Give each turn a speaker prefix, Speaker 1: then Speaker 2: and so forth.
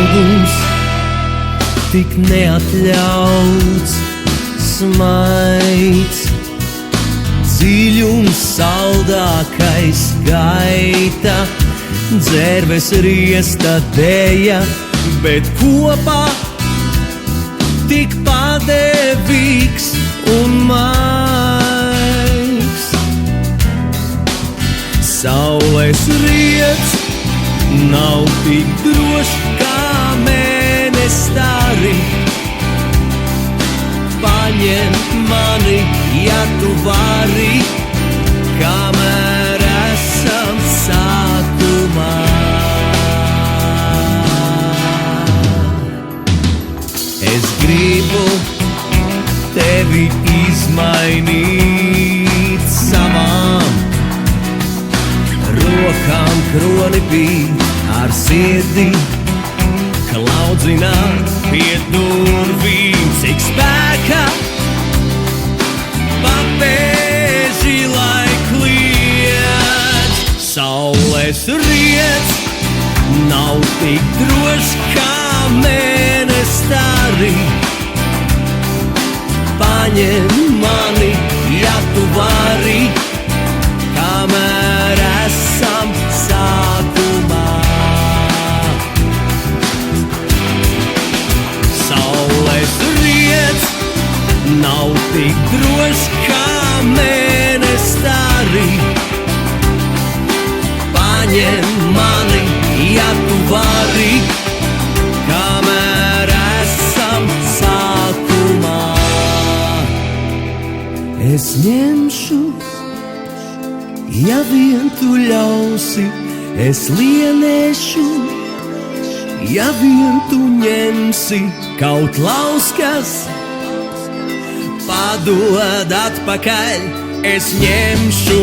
Speaker 1: augums, tik neatļauts smaids. Dziļums saldākais gaita, dzērves riesta dēja, bet kopā tik padevīgs un maigs. Saules riets nav tik drošs kā mēnesis stari. Paņem mani, ja tu vari, kamēr esam sākumā. Es gribu tevi izmainīt savām rokām, kroni bija ar sirdi, klaudzināt pie durvīm, cik spēka papēži lai kliedz. Saules riets nav tik drošs kā mēnesis stari. Paņem mani, ja tu vari, kamēr esam sākumā. Saules riets nav tik drošs kā mēnesis stari. Paņem mani, ja tu vari, kamēr esam sākumā. Es ņemšu, ja vien tu ļausi, es lienēšu, ja vien tu ņemsi kaut lauskas, padod atpakaļ, es ņemšu.